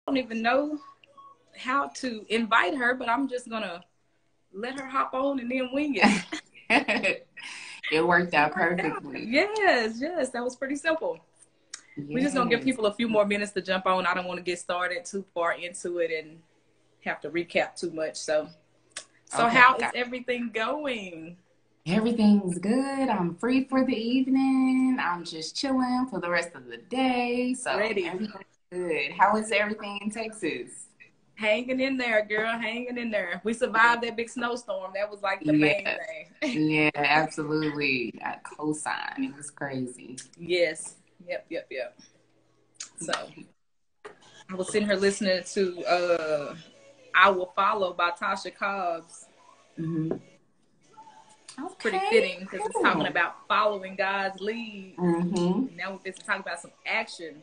don't even know how to invite her, but I'm just gonna let her hop on and then wing it. It worked out perfectly. Yes, that was pretty simple. Yes. We're just gonna give people a few more minutes to jump on. I don't want to get started too far into it and have to recap too much. So okay, how is everything going? Everything's good. I'm free for the evening. I'm just chilling for the rest of the day. So ready. Everything's good. How is everything in Texas? Hanging in there, girl. Hanging in there. We survived that big snowstorm. That was like the main thing. Yeah, absolutely. I co-sign. It was crazy. Yes. Yep. So I was sitting here listening to I Will Follow by Tasha Cobbs. Mm-hmm. It's pretty fitting because it's talking about following God's lead. Mm-hmm. Now we're talking about some action.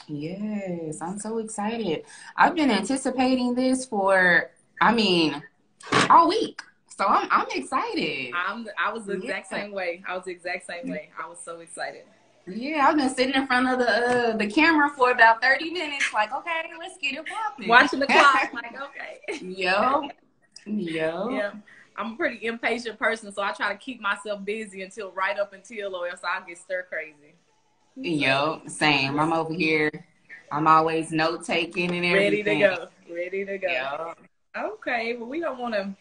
Yes, I'm so excited. I've been anticipating this for, all week. So I'm excited. I was the exact same way. I was so excited. Yeah, I've been sitting in front of the camera for about 30 minutes, like, okay, let's get it popping. Watching the clock, like, okay. Yo. Yeah. I'm a pretty impatient person, so I try to keep myself busy right up until, or else I'll get stir crazy. Yo, same. I'm over here. I'm always note taking and everything. Ready to go. Yo. Okay, well, we don't want to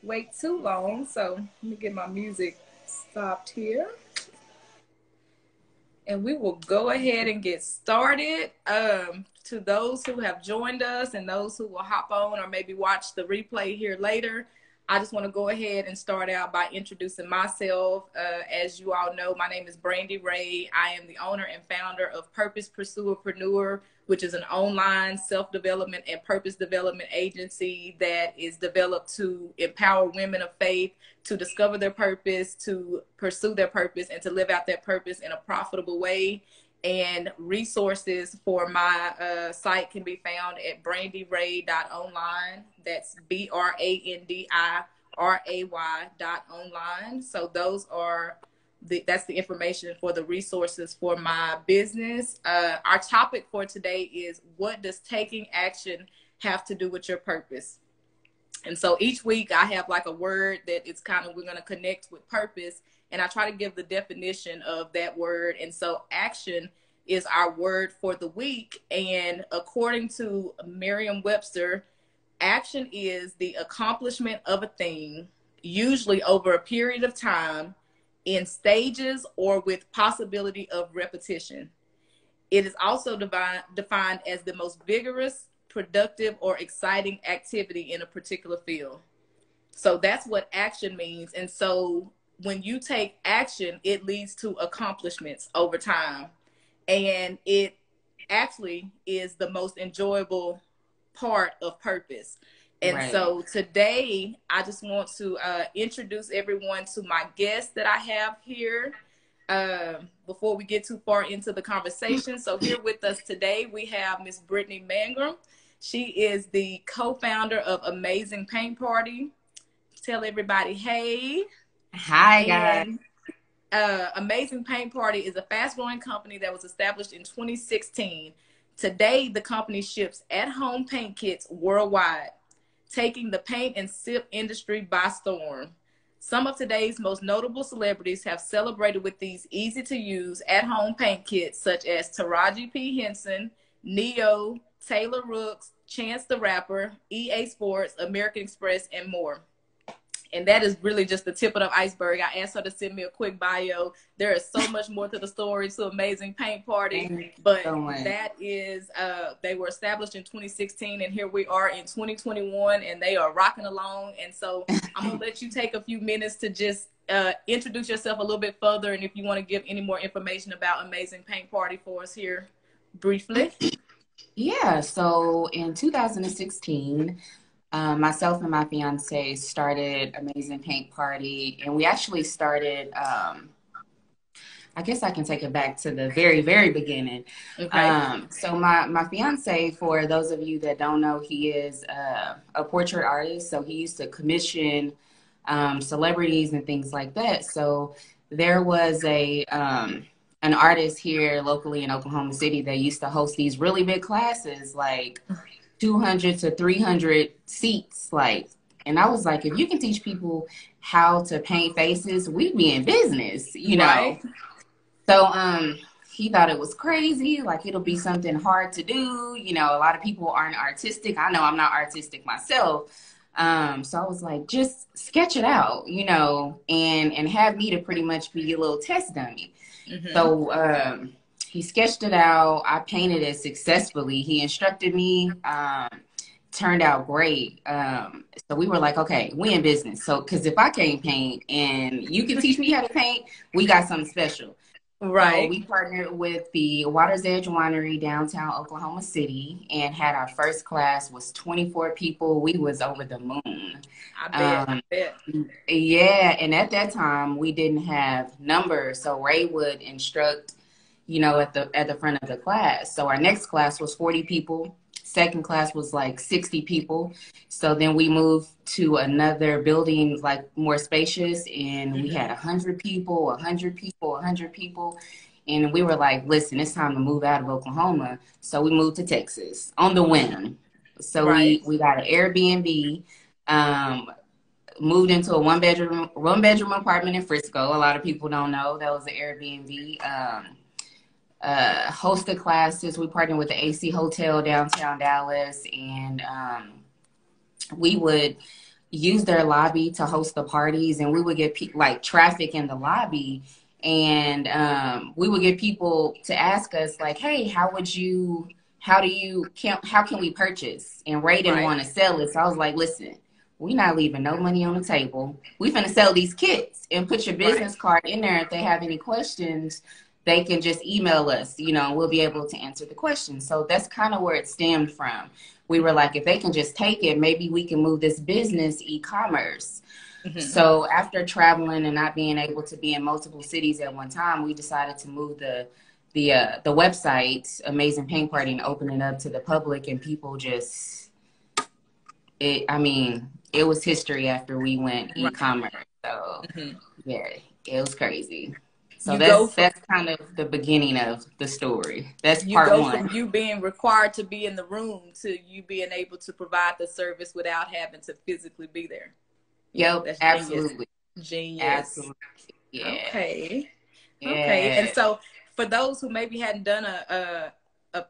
wait too long, so let me get my music stopped here. And we will go ahead and get started. To those who have joined us and those who will hop on or maybe watch the replay here later, I just want to go ahead and start out by introducing myself. As you all know, my name is Brittney Ray. I am the owner and founder of Purpose Pursuerpreneur, which is an online self-development and purpose development agency that is developed to empower women of faith to discover their purpose, to pursue their purpose, and to live out that purpose in a profitable way. And resources for my site can be found at brandyray.online. That's BRANDIRAY.online. So those are that's the information for the resources for my business. Our topic for today is, what does taking action have to do with your purpose? And so each week I have like a word that it's kind of, we're going to connect with purpose. And I try to give the definition of that word. And so action is our word for the week. And according to Merriam-Webster, action is the accomplishment of a thing, usually over a period of time, in stages or with possibility of repetition. It is also defined as the most vigorous, productive, or exciting activity in a particular field. So that's what action means. And so when you take action, it leads to accomplishments over time. And it actually is the most enjoyable part of purpose. And so today, I just want to introduce everyone to my guest that I have here before we get too far into the conversation. So here with us today, we have Miss Brittney Mangrum. She is the co-founder of Amazing Paint Party. Tell everybody, hey. Hi, guys. Amazing Paint Party is a fast-growing company that was established in 2016. Today, the company ships at-home paint kits worldwide, taking the paint and sip industry by storm. Some of today's most notable celebrities have celebrated with these easy-to-use at-home paint kits, such as Taraji P. Henson, Neo, Taylor Rooks, Chance the Rapper, EA Sports, American Express, and more. And that is really just the tip of the iceberg. I asked her to send me a quick bio. There is so much more to the story to Amazing Paint Party. But that is, they were established in 2016, and here we are in 2021, and they are rocking along. And so I'm going to let you take a few minutes to just introduce yourself a little bit further. And if you want to give any more information about Amazing Paint Party for us here briefly. Yeah, so in 2016, myself and my fiance started Amazing Paint Party, and we actually started, I guess I can take it back to the very, very beginning. Okay. So my fiance, for those of you that don't know, he is a portrait artist. So he used to commission celebrities and things like that. So there was a an artist here locally in Oklahoma City that used to host these really big classes, like 200 to 300 seats, like, and I was like, if you can teach people how to paint faces, we'd be in business, you know. Right. So he thought it was crazy, like it'll be something hard to do. You know, a lot of people aren't artistic. I know I'm not artistic myself. So I was like, just sketch it out, you know, and have me to pretty much be a little test dummy. So he sketched it out. I painted it successfully. He instructed me. Turned out great. So we were like, okay, we in business. So, because if I can't paint and you can teach me how to paint, we got something special. So Right. we partnered with the Water's Edge Winery downtown Oklahoma City and had our first class was 24 people. We was over the moon. I bet. I bet. Yeah, and at that time we didn't have numbers, so Ray would instruct, you know, at the front of the class. So our next class was 40 people. Second class was like 60 people. So then we moved to another building, like more spacious, and we had 100 people, 100 people, 100 people. And we were like, listen, it's time to move out of Oklahoma. So we moved to Texas on the whim. So Right. we got an Airbnb, moved into a one bedroom apartment in Frisco. A lot of people don't know that was an Airbnb. Hosted classes. We partnered with the AC Hotel downtown Dallas, and we would use their lobby to host the parties, and we would get like traffic in the lobby, and we would get people to ask us like, hey, how can we purchase? And Ray didn't Right. want to sell it, so I was like, listen, we're not leaving no money on the table. We finna sell these kits and put your Right. business card in there. If they have any questions, they can just email us, you know, and we'll be able to answer the questions. So that's kind of where it stemmed from. We were like, if they can just take it, maybe we can move this business e-commerce. So after traveling and not being able to be in multiple cities at one time, we decided to move the website, Amazing Paint Party, and open it up to the public, and people just, it was history after we went Right. e-commerce. So yeah, it was crazy. So You go that's from kind of the beginning of the story. That's you part go from one. you being required to be in the room to you being able to provide the service without having to physically be there. Yep, That's genius. absolutely. Genius. Absolutely. Yeah. Okay. Okay. And Yeah. so for those who maybe hadn't done a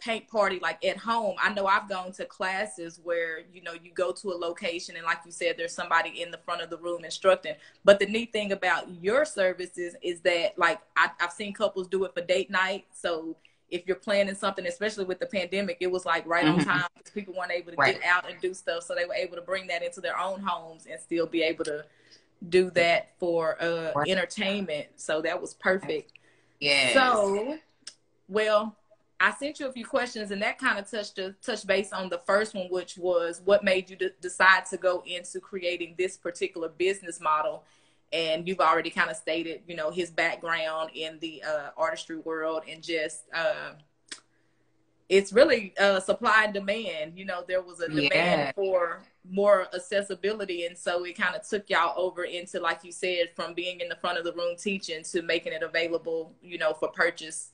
paint party like at home, I know I've gone to classes where, you know, you go to a location and like you said, there's somebody in the front of the room instructing. But the neat thing about your services is that like I've seen couples do it for date night. So if you're planning something, especially with the pandemic, it was like right on time because people weren't able to Right. get out and do stuff. So they were able to bring that into their own homes and still be able to do that for Right. entertainment. So that was perfect. Yes. So, well, I sent you a few questions, and that kind of touched base on the first one, which was what made you decide to go into creating this particular business model. And you've already kind of stated, you know, his background in the artistry world, and just it's really supply and demand. You know, there was a demand Yeah. for more accessibility, and so it kind of took y'all over into, like you said, from being in the front of the room teaching to making it available, you know, for purchase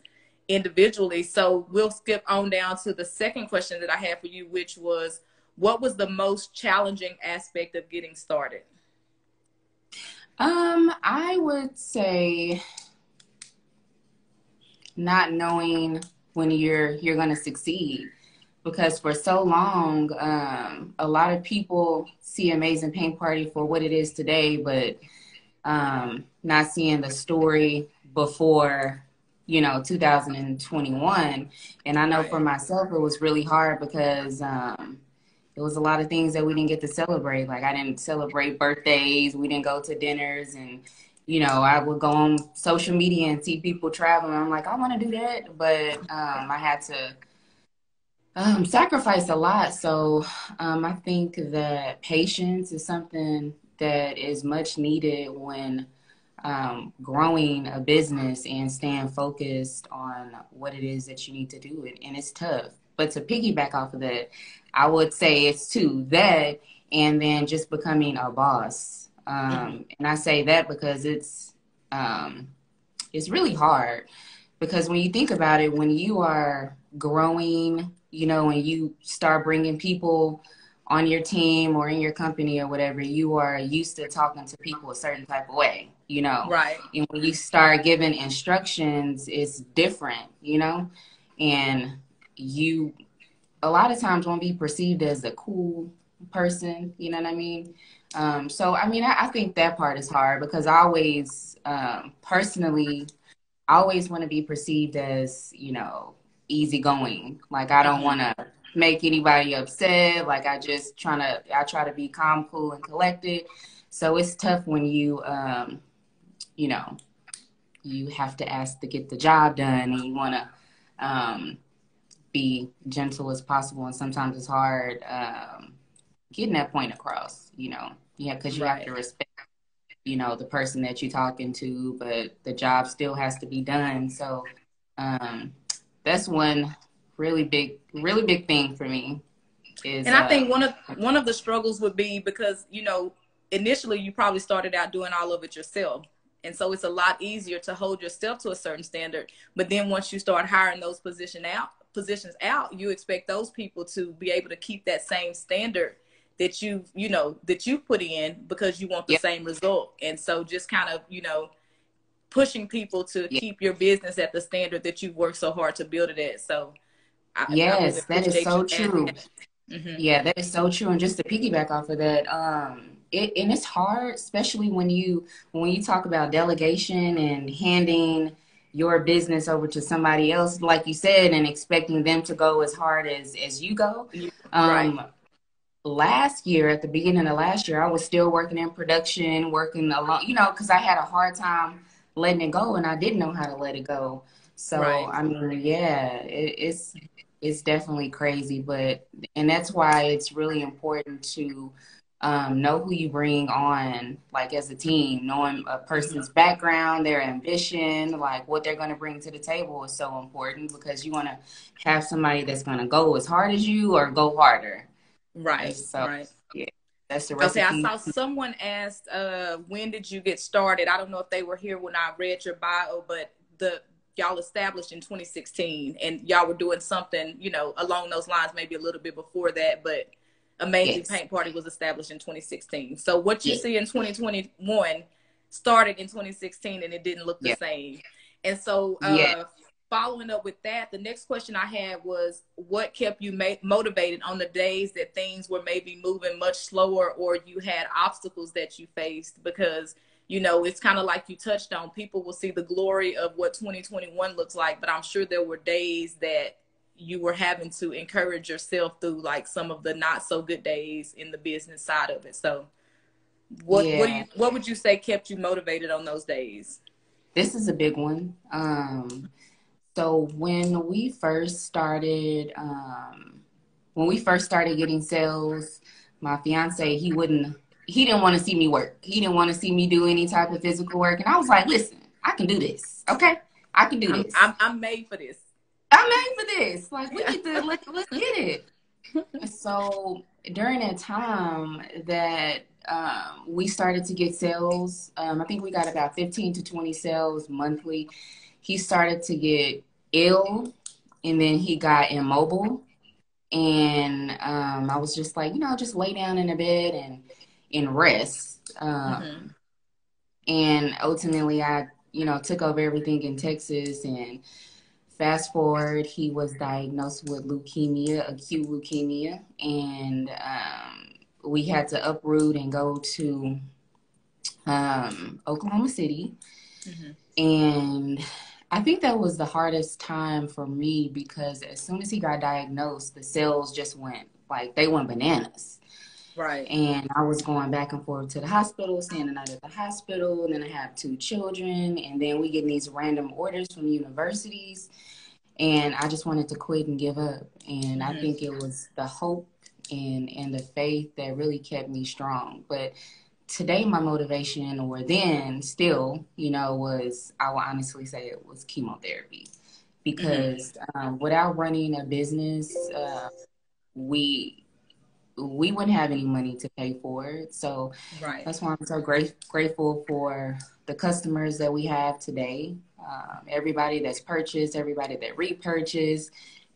individually. So we'll skip on down to the second question that I had for you, which was, what was the most challenging aspect of getting started? I would say not knowing when you're going to succeed, because for so long, a lot of people see Amazing Paint Party for what it is today, but not seeing the story before, you know, 2021. And I know for myself, it was really hard because it was a lot of things that we didn't get to celebrate. Like I didn't celebrate birthdays. We didn't go to dinners. And, you know, I would go on social media and see people traveling. I'm like, I want to do that. But I had to sacrifice a lot. So I think that patience is something that is much needed when growing a business and staying focused on what it is that you need to do. And it's tough. But to piggyback off of that, I would say it's to that and then just becoming a boss. And I say that because it's really hard Because when you think about it, when you are growing, you know, and you start bringing people on your team or in your company or whatever, you are used to talking to people a certain type of way, you know. Right. And when you start giving instructions, it's different, you know. And you, a lot of times, won't be perceived as a cool person, you know what I mean? So, I mean, I think that part is hard because I always, personally, I always want to be perceived as, you know, easygoing. Like I don't Hmm. want to make anybody upset. Like I try to be calm, cool, and collected. So it's tough when you know, you have to ask to get the job done and you want to be gentle as possible. And sometimes it's hard getting that point across, you know, yeah, because you have Right. to respect, you know, the person that you're talking to, but the job still has to be done. So, um, that's one really big thing for me is And I think one of the struggles would be because, you know, initially you probably started out doing all of it yourself. And so it's a lot easier to hold yourself to a certain standard. But then once you start hiring those positions out, you expect those people to be able to keep that same standard that you put in because you want the yep, same result. And so just kind of, pushing people to yeah. keep your business at the standard that you've worked so hard to build it at. So I really Yes, that is appreciate you so adding true. that. Hmm. Yeah, that is so true. And just to piggyback off of that, and it's hard, especially when you talk about delegation and handing your business over to somebody else, like you said, and expecting them to go as hard as you go. Right. Um, Last year, at the beginning of last year, I was still working in production, working along, you know, because I had a hard time letting it go, and I didn't know how to let it go. So, Right. I mean, yeah, it's definitely crazy, but and that's why it's really important to know who you bring on, like as a team, knowing a Hmm. person's background, their ambition, like what they're going to bring to the table is so important because you want to have somebody that's going to go as hard as you or go harder. Right. So Right. yeah, that's the Okay, I recipe. saw someone asked, when did you get started? I don't know if they were here when I read your bio, but the y'all established in 2016 and y'all were doing something, along those lines, maybe a little bit before that, but Amazing Yes, Paint Party was established in 2016. So what you yeah, see in 2021 started in 2016 and it didn't look the yeah, same. And so yeah, following up with that, the next question I had was what kept you motivated on the days that things were maybe moving much slower or you had obstacles that you faced? Because, it's kind of like you touched on, people will see the glory of what 2021 looks like, but I'm sure there were days that you were having to encourage yourself through like some of the not so good days in the business side of it. So yeah. what would you say kept you motivated on those days? This is a big one. So when we first started getting sales, my fiance, he didn't want to see me work. He didn't want to see me do any type of physical work. And I was like, listen, I can do this. Okay. I can do I'm this. I'm I'm made for this. I'm made for this. Like we Yeah. need to let's get it. So during that time that we started to get sales, I think we got about 15 to 20 sales monthly. He started to get ill and then he got immobile. And I was just like, just lay down in a bed and rest. Hmm. And ultimately, I, took over everything in Texas. And fast forward, he was diagnosed with leukemia, acute leukemia, and we had to uproot and go to Oklahoma City. Hmm. And I think that was the hardest time for me because as soon as he got diagnosed, the sales just went like they went bananas. Right. And I was going back and forth to the hospital, staying the night at the hospital. And then I have two children. And then we get these random orders from universities. And I just wanted to quit and give up. And I Hmm. think it was the hope and the faith that really kept me strong. But today, my motivation, or then still, was, I will honestly say it was chemotherapy. Hmm. Because without running a business, we we wouldn't have any money to pay for it. So Right. that's why I'm so grateful for the customers that we have today. Everybody that's purchased, everybody that repurchased,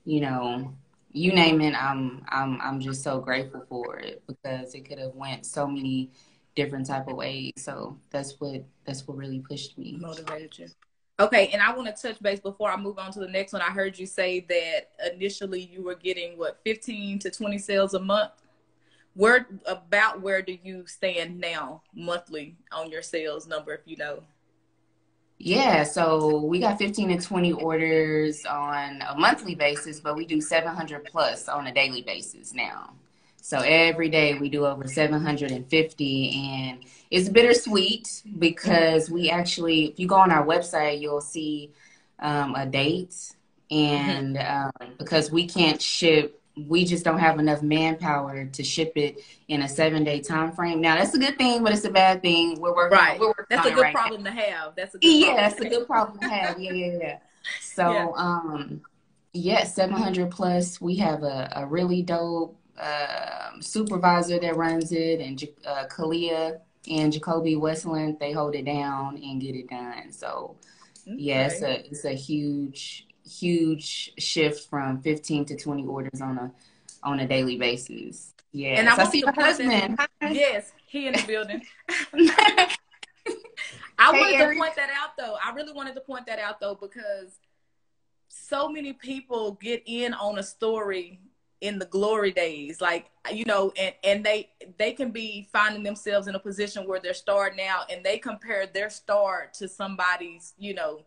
you know, you name it. I'm just so grateful for it because it could have went so many different type of ways. So that's what really pushed me. Motivated you. Okay, and I want to touch base before I move on to the next one. I heard you say that initially you were getting 15 to 20 sales a month. Where do you stand now monthly on your sales number, if you know? Yeah, so we got 15 to 20 orders on a monthly basis, but we do 700 plus on a daily basis now. So every day we do over 750, and it's bittersweet because we actually, if you go on our website, you'll see a date, and because we can't ship, we just don't have enough manpower to ship it in a 7-day time frame. Now that's a good thing, but it's a bad thing. We're working right. We're working that's on a good right problem now. to have. That's a good yeah, that's a good problem to have. Yeah. So yeah, 700 plus. We have a really dope supervisor that runs it, and Kalia and Jacoby Westland, they hold it down and get it done. So yeah, it's a huge shift from 15 to 20 orders on a daily basis. Yeah, and I so I see your husband. Yes, he in the building. I wanted to point that out though. I really wanted to point that out though, because so many people get in on a story in the glory days, like, you know, and they can be finding themselves in a position where they're starting out, and they compare their start to somebody's, you know,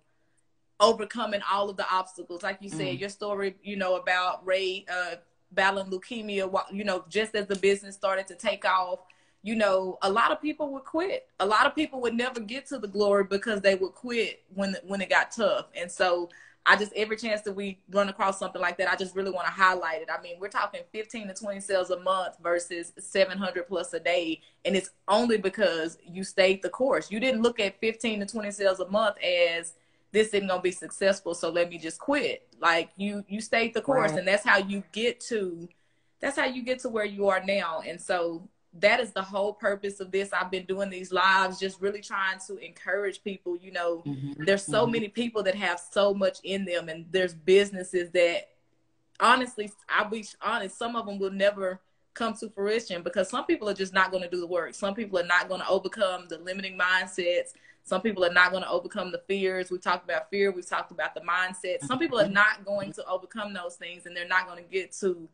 overcoming all of the obstacles. Like you said, your story, you know, about Ray battling leukemia, you know, just as the business started to take off, you know, a lot of people would quit. A lot of people would never get to the glory because they would quit when it got tough. And so I just, every chance that we run across something like that, I just really want to highlight it. I mean, we're talking 15 to 20 sales a month versus 700 plus a day. And it's only because you stayed the course. You didn't look at 15 to 20 sales a month as this isn't going to be successful, so let me just quit. Like, you stayed the course, right. And that's how you get to where you are now. And so that is the whole purpose of this. I've been doing these lives, just really trying to encourage people. You know, there's so many people that have so much in them, and there's businesses that, honestly, I'll be honest, some of them will never come to fruition because some people are just not going to do the work. Some people are not going to overcome the limiting mindsets. Some people are not going to overcome the fears. We talked about fear. We've talked about the mindset. Some people are not going to overcome those things, and they're not going to get to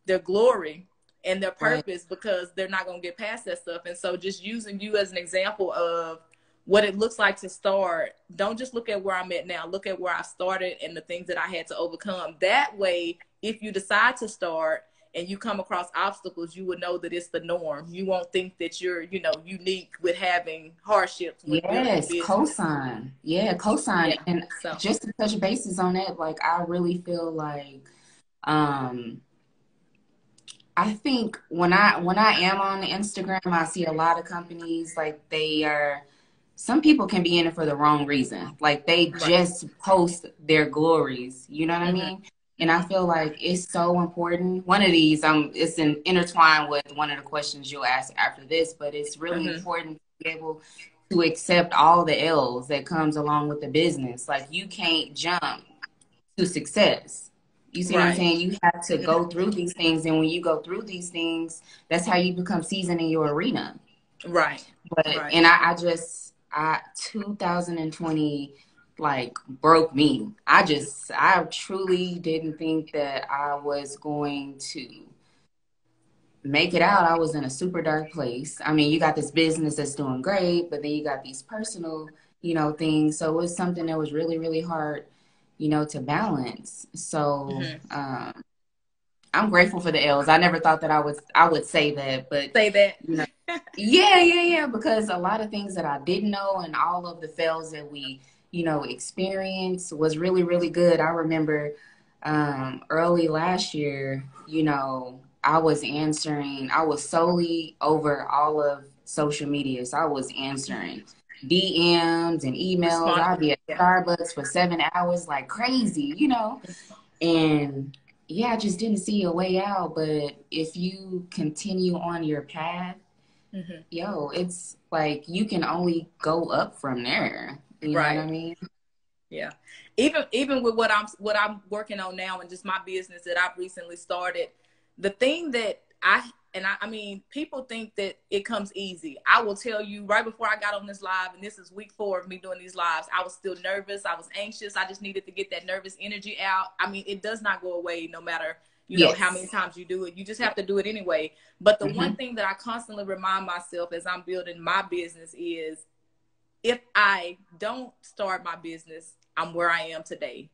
their glory and their purpose because they're not going to get past that stuff. And so just using you as an example of what it looks like to start, don't just look at where I'm at now. Look at where I started and the things that I had to overcome. That way, if you decide to start and you come across obstacles, you would know that it's the norm. You won't think that you're, you know, unique with having hardships. Yes, cosign. Yeah, cosign. Yeah. And so, just to touch bases on that, like, I really feel like, I think when I am on Instagram, I see a lot of companies, like, some people can be in it for the wrong reason. Like, they just post their glories. You know what I mean? And I feel like it's so important. One of these, it's intertwined with one of the questions you'll ask after this, but it's really important to be able to accept all the L's that comes along with the business. Like, you can't jump to success. You see what I'm saying? You have to go through these things, and when you go through these things, that's how you become seasoned in your arena. Right. And I 2020 like broke me. I truly didn't think that I was going to make it out. I was in a super dark place. I mean, you got this business that's doing great, but then you got these personal, you know, things. So it was something that was really, really hard, you know, to balance. So I'm grateful for the L's. I never thought that I would say that, but say that. You know, yeah, because a lot of things that I didn't know and all of the fails that we, you know, experienced was really, really good. I remember early last year, you know, I was solely over all of social media. So I was answering DMs and emails. I'd be at Starbucks for 7 hours like crazy, you know. And yeah, I just didn't see a way out. But if you continue on your path, Hmm. yo, it's like you can only go up from there. You know what I Right. mean? Yeah. Even with what I'm working on now and just my business that I've recently started, the thing that I mean, people think that it comes easy. I will tell you right before I got on this live, and this is week 4 of me doing these lives, I was still nervous. I was anxious. I just needed to get that nervous energy out. I mean, it does not go away no matter, how many Yes. times you do it. You just have to do it anyway. But the one Hmm. thing that I constantly remind myself as I'm building my business is if I don't start my business, I'm where I am today.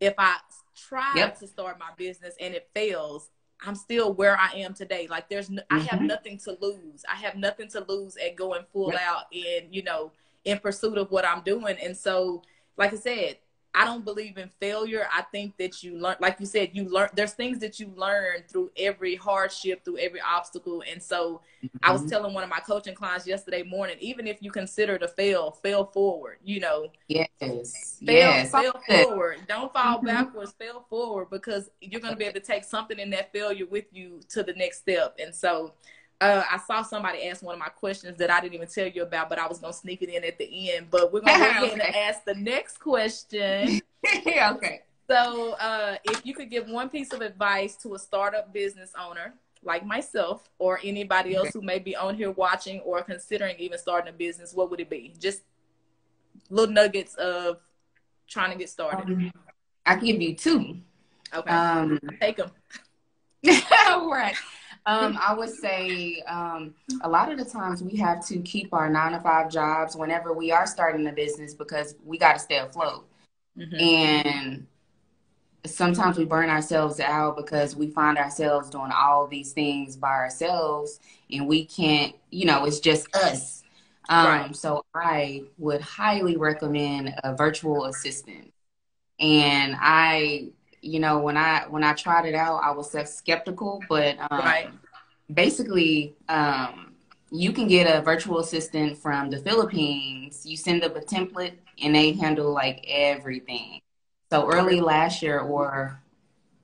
If I try Yep. to start my business and it fails, I'm still where I am today. Like I have Hmm. nothing to lose. I have nothing to lose at going full Yep. out in pursuit of what I'm doing. And so, like I said, I don't believe in failure. I think that you learn, like you said, you learn, there's things that you learn through every hardship, through every obstacle. And so I was Hmm. telling one of my coaching clients yesterday morning, even if you consider to fail forward, Yes. fail Yes. All fail good. forward, don't fall Hmm. backwards, fail forward, because you're going to be able to take something in that failure with you to the next step. And so I saw somebody ask one of my questions that I didn't even tell you about, but I was going to sneak it in at the end. But we're going to go ahead and Okay. ask the next question. Okay. So if you could give one piece of advice to a startup business owner like myself or anybody else who may be on here watching or considering even starting a business, what would it be? Just little nuggets of trying to get started. Um, I give you two. Okay. Um, Take them. right. I would say a lot of the times we have to keep our 9 to 5 jobs whenever we are starting a business because we got to stay afloat. Mm-hmm. And sometimes we burn ourselves out because we find ourselves doing all these things by ourselves and we can't, it's just us. Right. So I would highly recommend a virtual assistant. And when I tried it out, I was skeptical, but Right. basically, you can get a virtual assistant from the Philippines. You send them a template, and they handle like everything. So early Really? last year, or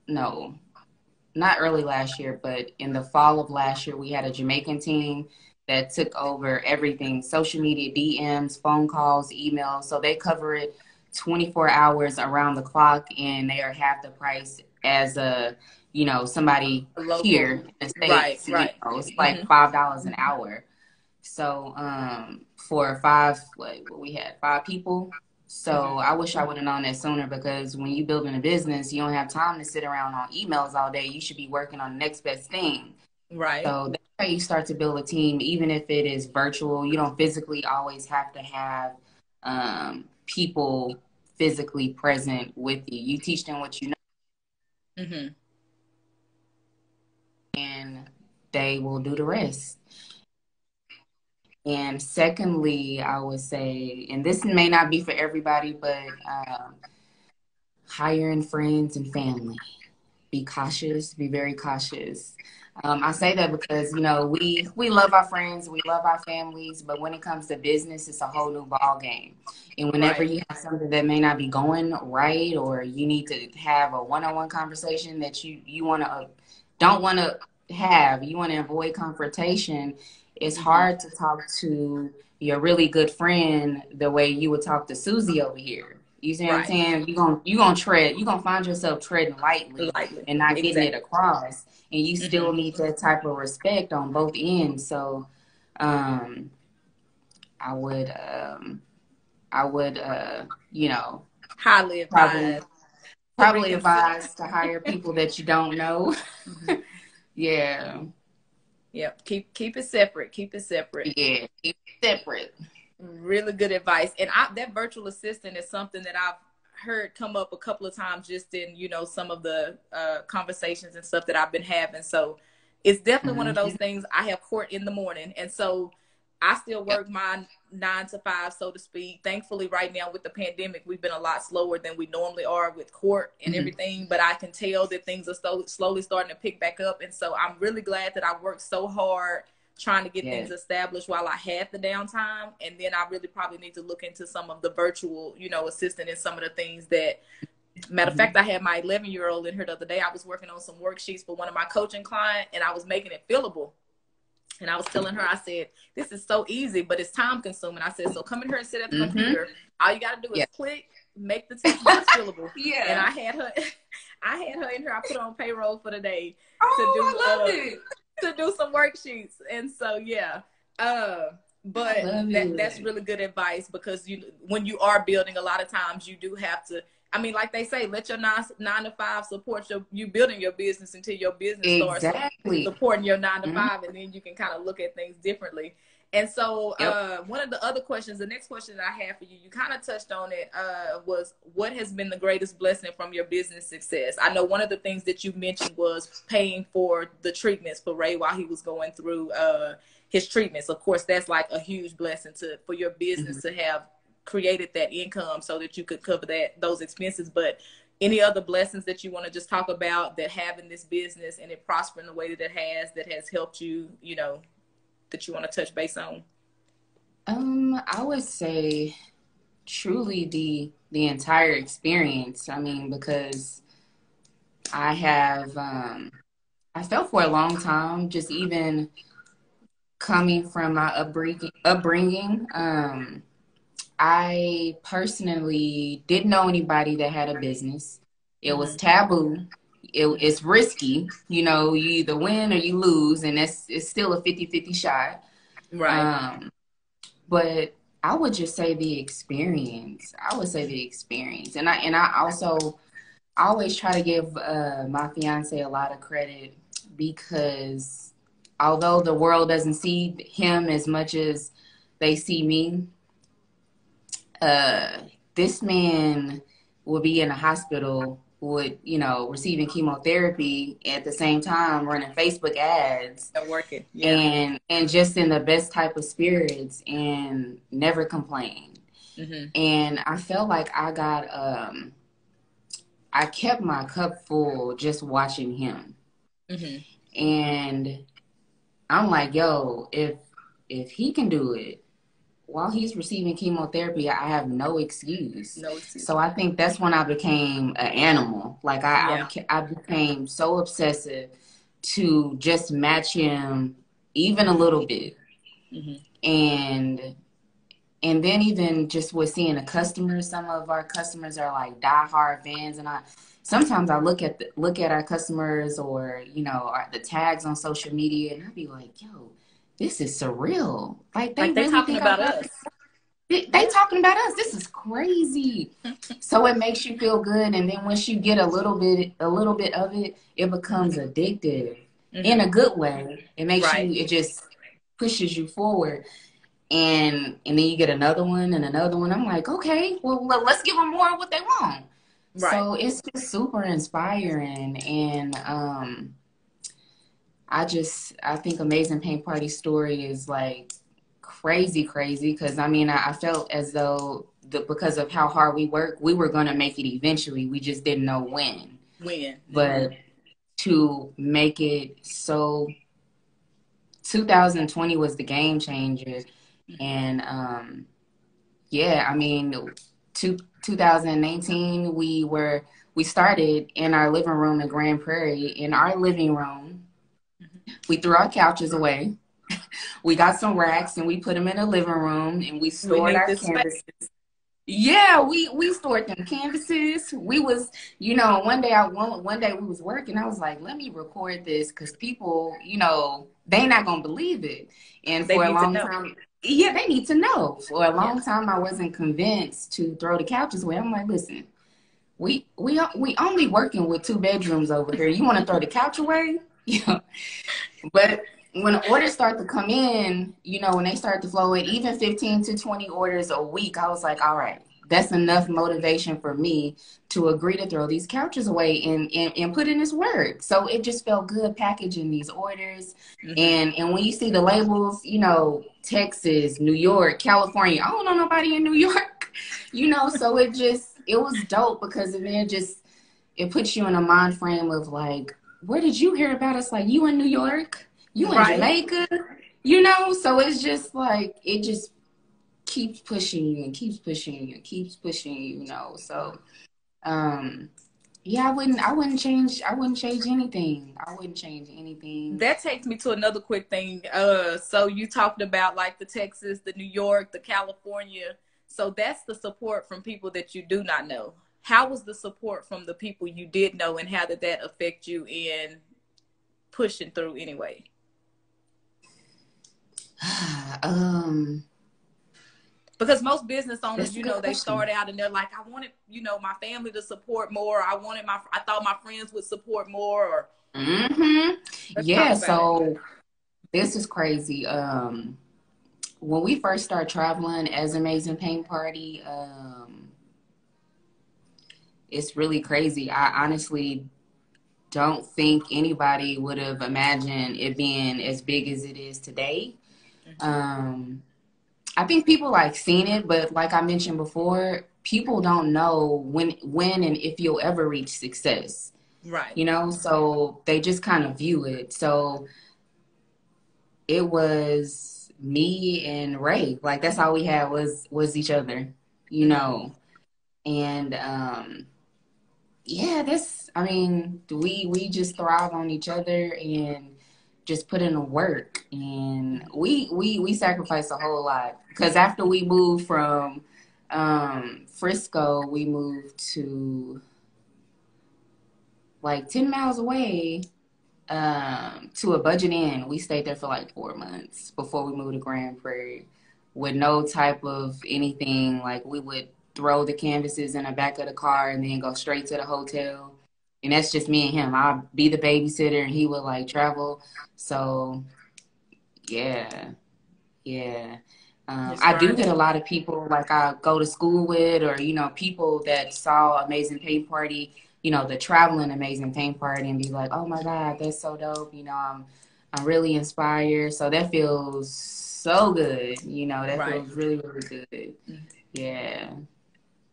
no, not early last year, but in the fall of last year, we had a Jamaican team that took over everything: social media, DMs, phone calls, emails. So they cover it 24 hours around the clock, and they are half the price as somebody Local. here in the Right. States. Right. It's like Mm-hmm. $5 an hour. So for five, what we had 5 people. Mm-hmm. So I wish I would have known that sooner because when you building a business, you don't have time to sit around on emails all day. You should be working on the next best thing. Right. So that's how you start to build a team, even if it is virtual. You don't physically always have to have people physically present with you. You teach them what you know, Mm-hmm. and they will do the rest. And secondly, I would say, and this may not be for everybody, but hiring friends and family. Be cautious, be very cautious. I say that because we love our friends, we love our families, but when it comes to business, it's a whole new ball game. And whenever Right. you have something that may not be going right, or you need to have a one-on-one conversation that you want to don't want to have, you want to avoid confrontation. It's Mm-hmm. hard to talk to your really good friend the way you would talk to Susie over here. You see what I'm Right. saying? You're gonna find yourself treading lightly Lightly. and not getting it Exactly. across. And you Mm-hmm. still need that type of respect on both ends. So um I would I would Highly probably advised to probably reconsider. advise to hire people that you don't know. Mm-hmm. Yeah. Yep. Keep it separate. Keep it separate. Yeah. Keep it separate. Really good advice. And that virtual assistant is something that I've heard come up a couple of times just in, some of the conversations and stuff that I've been having. So it's definitely one of those Hmm. things I have court in the morning. And so I still Yep. work my 9 to 5, so to speak. Thankfully, right now with the pandemic, we've been a lot slower than we normally are with court and Hmm. everything. But I can tell that things are slowly starting to pick back up. And so I'm really glad that I worked so hard trying to get things Yes. established while I had the downtime. And then I really probably need to look into some of the virtual, assistant and some of the things that Matter of fact, I had my 11-year-old in here the other day. I was working on some worksheets for one of my coaching clients, and I was making it fillable. And I was telling her, I said, this is so easy, but it's time consuming. I said, so come in here and sit at the computer. All you got to do is click, make the text box fillable. And I had her in here. I put her on payroll for the day to do some worksheets. And so, but that's really good advice, because when you are building, a lot of times you do have to, I mean, like they say, let your 9 to 5 support you building your business until your business starts supporting your 9 to 5, and then you can kind of look at things differently. And so one of the other questions, the next question that I have for you, you kind of touched on it, was what has been the greatest blessing from your business success? I know one of the things that you mentioned was paying for the treatments for Ray while he was going through his treatments. Of course, that's like a huge blessing for your business to have created that income so that you could cover those expenses. But any other blessings that you want to just talk about that having this business and it prospering the way that has helped you, that you want to touch base on? I would say truly the entire experience. I mean, because I have I felt for a long time, just even coming from my upbringing, I personally didn't know anybody that had a business. It was taboo. It's risky. You either win or you lose, and it's still a 50-50 shot. Right. But I would just say the experience. And I also always try to give my fiance a lot of credit, because although the world doesn't see him as much as they see me, this man will be in a hospital receiving chemotherapy at the same time, running Facebook ads and working, and just in the best type of spirits and never complain. And I felt like I got, I kept my cup full just watching him. And I'm like, yo, if he can do it while he's receiving chemotherapy, I have no excuse. So I think that's when I became an animal. Like I became so obsessive to just match him even a little bit. And then even just with seeing the customers, some of our customers are like diehard fans, and sometimes I look at our customers or the tags on social media, and I'd be like, yo, this is surreal. Like they really talking about us. They talking about us. This is crazy. So it makes you feel good, and then once you get a little bit of it, it becomes addictive in a good way. It makes you. It just pushes you forward, and then you get another one and another one. I'm like, okay, well, let's give them more of what they want. So it's just super inspiring, and I think Amazing Paint Party story is like crazy, because I mean, I felt as though because of how hard we work, we were going to make it eventually. We just didn't know when. But to make it so, 2020 was the game changer. And I mean, 2019, we started in our living room in Grand Prairie. In our living room, we threw our couches away. We got some racks and we put them in the living room, and we stored our canvases. Yeah, we stored them canvases. We was, one day we was working. I was like, let me record this, because people, they not gonna believe it. And for a long time, they need to know. For a long time, I wasn't convinced to throw the couches away. I'm like, listen, we only working with 2 bedrooms over here. You want to throw the couch away? But when the orders start to come in, when they start to flow in, even 15 to 20 orders a week, I was like, all right, that's enough motivation for me to agree to throw these couches away and put in this work. So it just felt good packaging these orders. And when you see the labels, Texas, New York, California, I don't know nobody in New York, so it was dope, because then it puts you in a mind frame of like, where did you hear about us? Like, you in New York? You in Jamaica? So it's just like, it just keeps pushing you and keeps pushing you and keeps pushing you, So Um, yeah, I wouldn't change anything. I wouldn't change anything. That takes me to another quick thing. So you talked about like the Texas, the New York, the California. So that's the support from people that you do not know. How was the support from the people you did know, and how did that affect you in pushing through anyway? um, Because most business owners, that's a good they question. start out and they're like, I wanted, my family to support more. I thought my friends would support more. Or Hmm. let's talk Yeah, about it. so this is crazy. When we first started traveling as Amazing Paint Party, it's really crazy. I honestly don't think anybody would have imagined it being as big as it is today. Um, I think people like seen it, but like I mentioned before, people don't know when and if you'll ever reach success. Right. So they just kind of view it. So it was me and Ray. Like that's all we had was each other, you Mm-hmm. know. And yeah, I mean, we just thrive on each other and just put in the work. And we sacrificed a whole lot because after we moved from Frisco, we moved to like 10 miles away to a budget inn. We stayed there for like 4 months before we moved to Grand Prairie with no type of anything. Like we would throw the canvases in the back of the car and then go straight to the hotel. And that's just me and him. I'd be the babysitter and he would like travel. So yeah, yeah. Just I do get grinding. a lot of people like I go to school with, or people that saw Amazing Paint Party, the traveling Amazing Paint Party, and be like, "Oh my God, that's so dope!" I'm really inspired. So that feels so good. That Right. feels really really good. Yeah.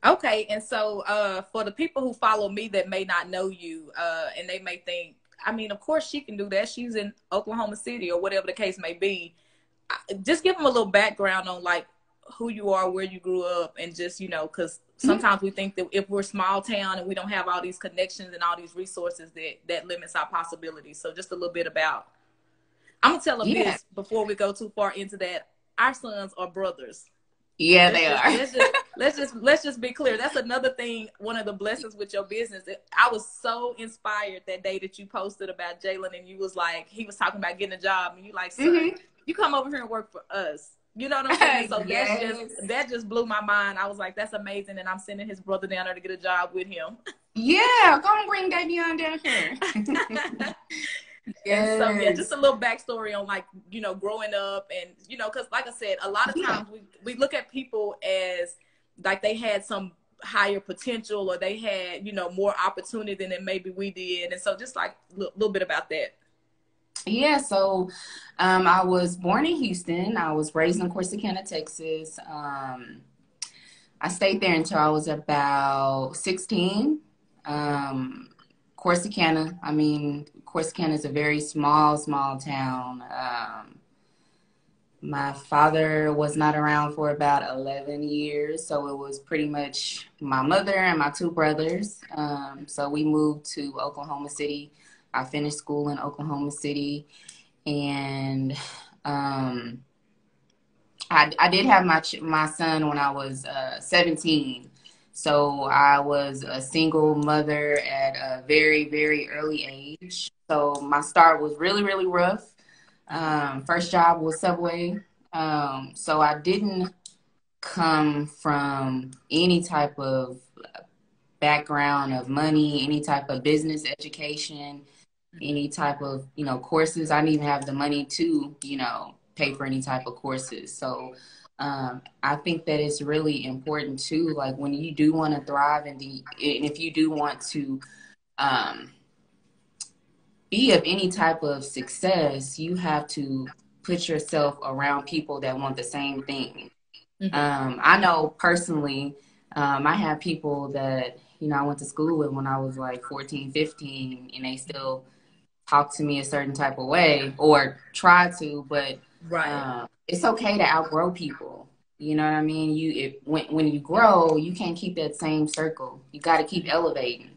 Okay, and so for the people who follow me that may not know you, and they may think, I mean, of course she can do that. She's in Oklahoma City or whatever the case may be. Just give them a little background on like who you are, where you grew up, and just because Mhm. sometimes we think that if we're small town and we don't have all these connections and all these resources, that limits our possibilities. So just a little bit about. I'm gonna tell them Yeah. this before we go too far into that. Our sons are brothers. Yeah, let's they just are. let's just let's just be clear. That's another thing. One of the blessings with your business. I was so inspired that day that you posted about Jalen, and you was like, he was talking about getting a job, and you like, son, Hmm. you come over here and work for us. You know what I'm saying? So Yes. that just blew my mind. I was like, that's amazing, and I'm sending his brother down there to get a job with him. Yeah. Go and bring Davion down here. And so yeah, just Yes. a little backstory on like growing up, and because like I said, a lot of Yeah. times we look at people as like they had some higher potential, or they had more opportunity than maybe we did, and so just like a little bit about that. Yeah, so I was born in Houston. I was raised in Corsicana, Texas. I stayed there until I was about 16. Um, Corsicana is a very small, small town. My father was not around for about 11 years, so it was pretty much my mother and my two brothers. So we moved to Oklahoma City. I finished school in Oklahoma City, and um, I did have my son when I was 17. So I was a single mother at a very, very early age. So my start was really, really rough. First job was Subway. So I didn't come from any type of background of money, any type of business education, any type of, courses. I didn't even have the money to, pay for any type of courses. So I think that it's really important too, like when you do want to thrive and if you do want to um, be of any type of success, you have to put yourself around people that want the same thing. Mm-hmm. I know personally, I have people that, I went to school with when I was like 14, 15, and they still talk to me a certain type of way or try to, but Right. it's okay to outgrow people. You know what I mean? When you grow, you can't keep that same circle. You got to keep elevating.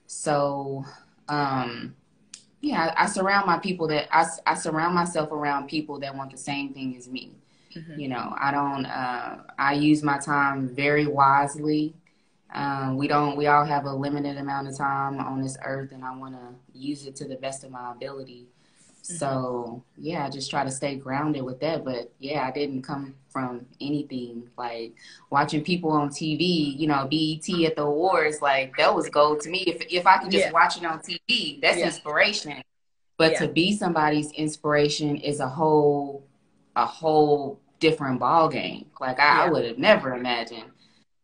So, yeah, I surround my people that I surround myself around people that want the same thing as me. Mm-hmm. You know, I don't, I use my time very wisely. We all have a limited amount of time on this earth, and I want to use it to the best of my ability. So, yeah, I just try to stay grounded with that. But yeah, I didn't come from anything like watching people on TV, you know, BET at the awards. Like, that was gold to me. If I could just watch it on TV, that's inspiration. But to be somebody's inspiration is a whole different ball game. Like, I would have never imagined,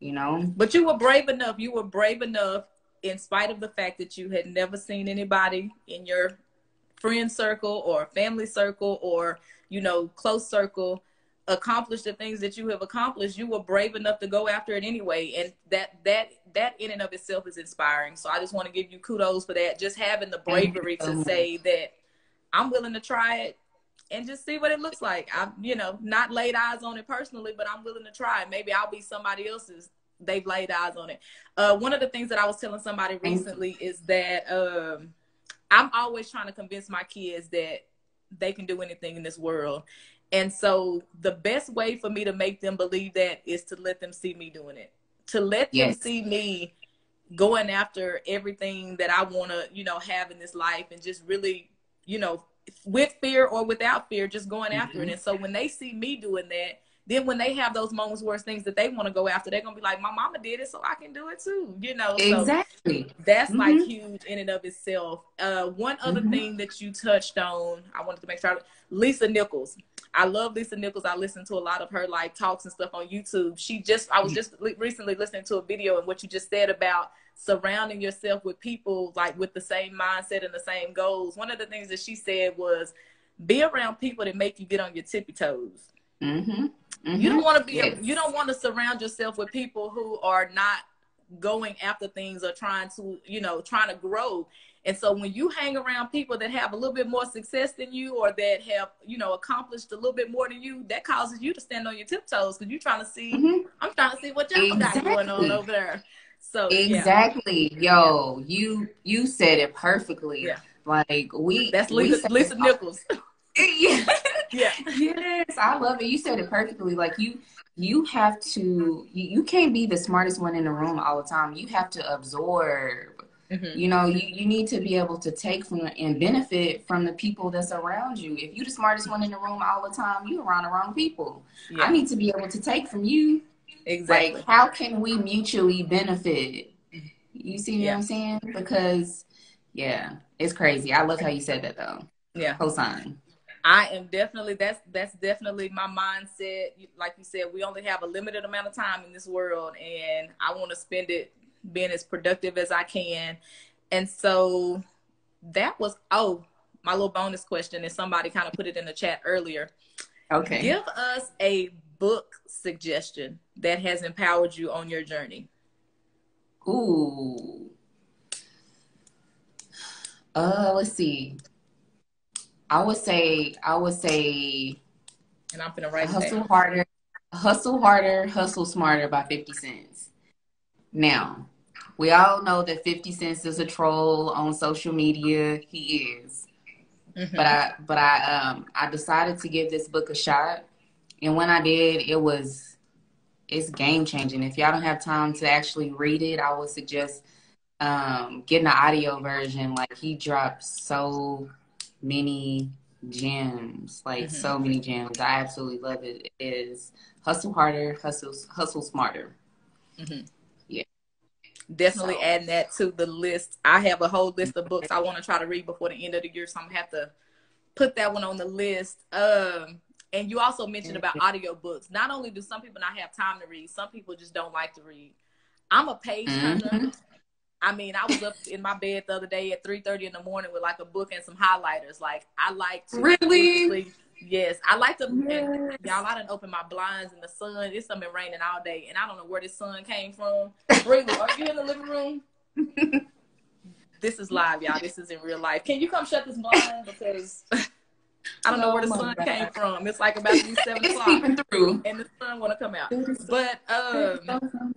you know. But you were brave enough. You were brave enough in spite of the fact that you had never seen anybody in your friend circle or family circle or, you know, close circle accomplish the things that you have accomplished. You were brave enough to go after it anyway. And that in and of itself is inspiring. So I just want to give you kudos for that. Just having the bravery to say that I'm willing to try it and just see what it looks like. I've, you know, not laid eyes on it personally, but I'm willing to try it. Maybe I'll be somebody else's. They've laid eyes on it. One of the things that I was telling somebody recently is that I'm always trying to convince my kids that they can do anything in this world. And so the best way for me to make them believe that is to let them see me doing it, to let them see me going after everything that I want to, you know, have in this life, and just really, you know, with fear or without fear, just going after it. And so when they see me doing that, then when they have those moments where it's things that they want to go after, they're going to be like, my mama did it, so I can do it too, you know? Exactly. So that's like huge in and of itself. One other thing that you touched on, I wanted to make sure, Lisa Nichols. I love Lisa Nichols. I listen to a lot of her like talks and stuff on YouTube. I was just recently listening to a video, and what you just said about surrounding yourself with people like with the same mindset and the same goals. One of the things that she said was, be around people that make you get on your tippy toes. You don't want to be, you don't want to surround yourself with people who are not going after things or trying to, you know, trying to grow. And so when you hang around people that have a little bit more success than you, or that have, you know, accomplished a little bit more than you, that causes you to stand on your tiptoes, because you're trying to see, I'm trying to see what y'all got going on over there. So Yo, you said it perfectly. Like that's Lisa Nichols. Yes, I love it. You said it perfectly. Like you have to, you can't be the smartest one in the room all the time. You have to absorb. You know, you need to be able to take from and benefit from the people that's around you. If you're the smartest one in the room all the time, you're around the wrong people. I need to be able to take from you. Exactly. Like, how can we mutually benefit? You see what I'm saying? Because, it's crazy. I love how you said that, though. Cosign. I am definitely, that's definitely my mindset. Like you said, we only have a limited amount of time in this world, and I want to spend it being as productive as I can. And so that was, my little bonus question, and somebody kind of put it in the chat earlier. Okay. Give us a book suggestion that has empowered you on your journey. Ooh. Let's see. I would say, and I'm gonna write Hustle Harder, Hustle Smarter by 50 Cent. Now, we all know that 50 Cent is a troll on social media. He is. But I decided to give this book a shot. And when I did, it's game changing. If y'all don't have time to actually read it, I would suggest getting the audio version. Like, he drops so many gems, so many gems. I absolutely love it. It is Hustle Harder, Hustle Smarter. Definitely adding that to the list. I have a whole list of books I want to try to read before the end of the year, so I'm gonna have to put that one on the list. And you also mentioned about audiobooks. Not only do some people not have time to read, some people just don't like to read. I'm a page turner. I mean, I was up in my bed the other day at 3:30 in the morning with like a book and some highlighters. Like, I like to really. Yes, I like to. And y'all, I done open my blinds in the sun. It's been raining all day, and I don't know where this sun came from. Really, are you in the living room? This is live, y'all. This is in real life. Can you come shut this blind? Because I don't know where Oh the my sun came God. from. It's like about to be 7 It's o'clock peeping through. and the sun want to come out. That is But so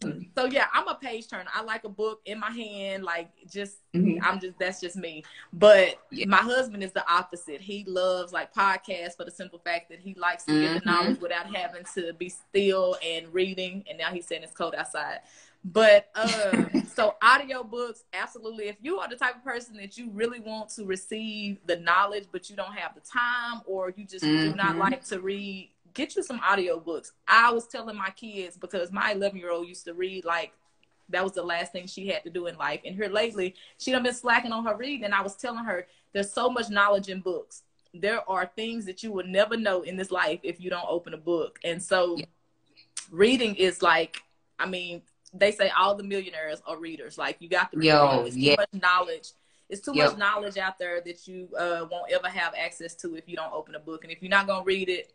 funny. so yeah, I'm a page turner. I like a book in my hand, like just Mm-hmm. that's just me. But Yeah. my husband is the opposite. He loves like podcasts for the simple fact that he likes to get the Mm-hmm. knowledge without having to be still and reading. And now he's saying it's cold outside. But so audio books, absolutely. If you are the type of person that you really want to receive the knowledge, but you don't have the time, or you just do not Mm-hmm. like to read, get you some audio books. I was telling my kids, because my 11-year-old used to read, like that was the last thing she had to do in life. And here lately, she done been slacking on her reading. And I was telling her, there's so much knowledge in books. There are things that you will never know in this life if you don't open a book. And so Yeah. reading is like, I mean, they say all the millionaires are readers. Like, you got to read a book. Yo, It's too yeah. much knowledge. It's too much Yep. knowledge out there that you won't ever have access to if you don't open a book. And if you're not going to read it,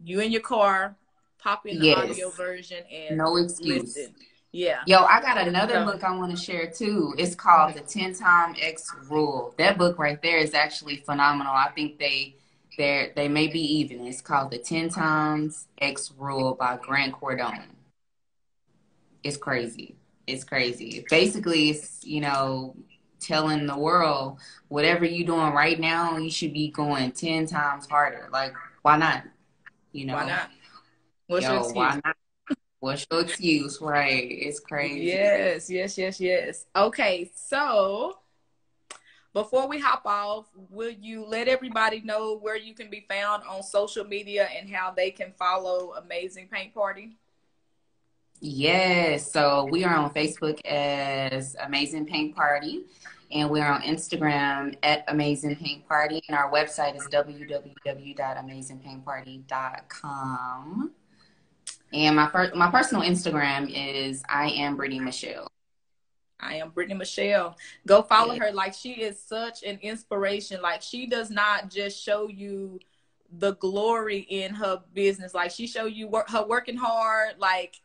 you in your car, pop in the audio Yes. version and No excuse. listen. Yeah. Yo, I got And another so, book I want to share too. It's called The 10 Time X Rule. That book right there is actually phenomenal. I think they may be even. It's called The 10 Times X Rule by Grant Cardone. It's crazy. It's crazy. Basically, it's, telling the world whatever you're doing right now, you should be going 10 times harder. Like, why not? why not? What's your Yo, excuse? why not? What's your excuse? Right. It's crazy. Yes, yes, yes, yes. Okay, so before we hop off, will you let everybody know where you can be found on social media and how they can follow Amazing Paint Party? Yes, so we are on Facebook as Amazing Paint Party, and we're on Instagram at Amazing Paint Party, and our website is www.amazingpaintparty.com. And my personal Instagram is I am Brittney Michelle. I am Brittney Michelle. Go follow Yeah. her. Like, she is such an inspiration. Like, she does not just show you the glory in her business. Like, she show you her working hard, like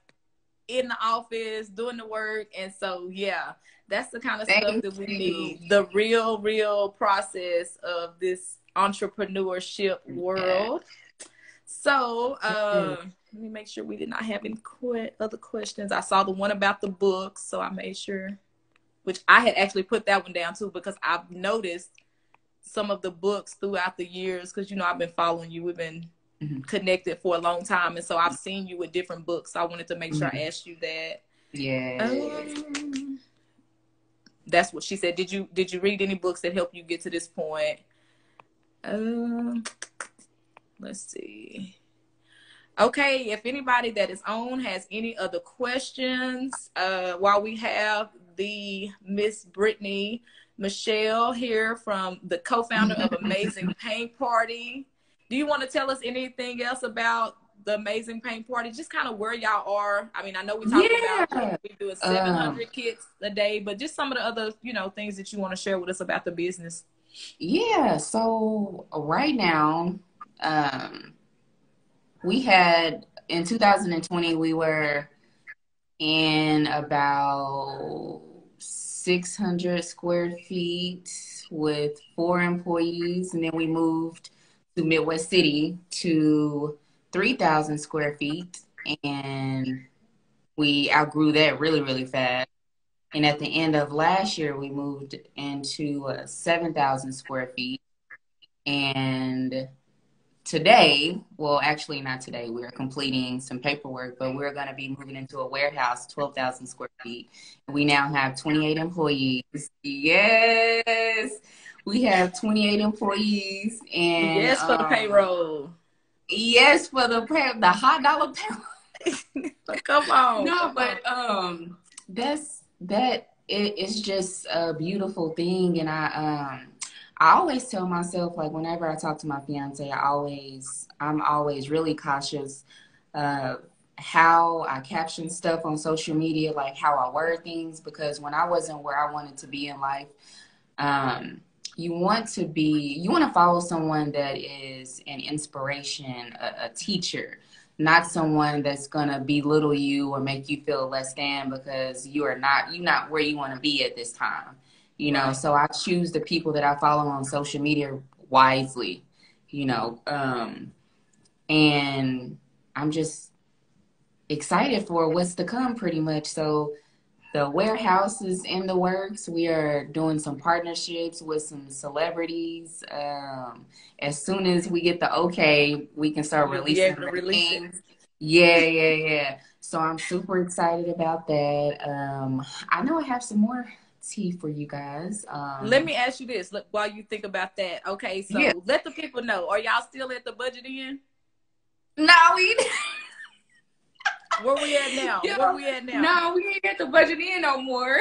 in the office, doing the work. And so, yeah, that's the kind of stuff Thank that we you. need. The real process of this entrepreneurship world. So, let me make sure we did not have any other questions. I saw the one about the books, so I made sure, which I had actually put that one down too, because I've noticed some of the books throughout the years, because, I've been following you. We've been connected for a long time. And so I've seen you with different books. I wanted to make sure I asked you that. Yeah. That's what she said. Did you read any books that helped you get to this point? Let's see. Okay, if anybody that is on has any other questions, while we have the Miss Brittney Michelle here, from the co-founder of Amazing Paint Party, do you want to tell us anything else about the Amazing Paint Party? Just kind of where y'all are. I mean, I know we talked about we doing 700 kits a day, but just some of the other, things that you want to share with us about the business. Yeah, so right now, we had, in 2020, we were in about 600 square feet with 4 employees. And then we moved to Midwest City to 3,000 square feet. And we outgrew that really, really fast. And at the end of last year, we moved into 7,000 square feet. And today, well, actually not today, we're completing some paperwork, but we're going to be moving into a warehouse, 12,000 square feet. And we now have 28 employees. Yes, we have 28 employees. And yes, for the payroll. Yes, for the high dollar payroll. Come on. No, but it's just a beautiful thing. And I always tell myself, like, whenever I talk to my fiance, I'm always really cautious of how I caption stuff on social media, like how I word things, because when I wasn't where I wanted to be in life, you want to follow someone that is an inspiration, a teacher, not someone that's gonna belittle you or make you feel less than because you're not where you want to be at this time. So I choose the people that I follow on social media wisely. you know, and I'm just excited for what's to come pretty much. So the warehouse is in the works. We are doing some partnerships with some celebrities. As soon as we get the okay, we can start You'll be releasing able to the release it. names. Yeah, yeah, yeah. So I'm super excited about that. I know I have some more tea for you guys. Let me ask you this while you think about that. Okay, Yeah. so let the people know. Are y'all still at the budget end? No, we Where we at now? Where yo, we at now? no, we ain't at the budget in no more.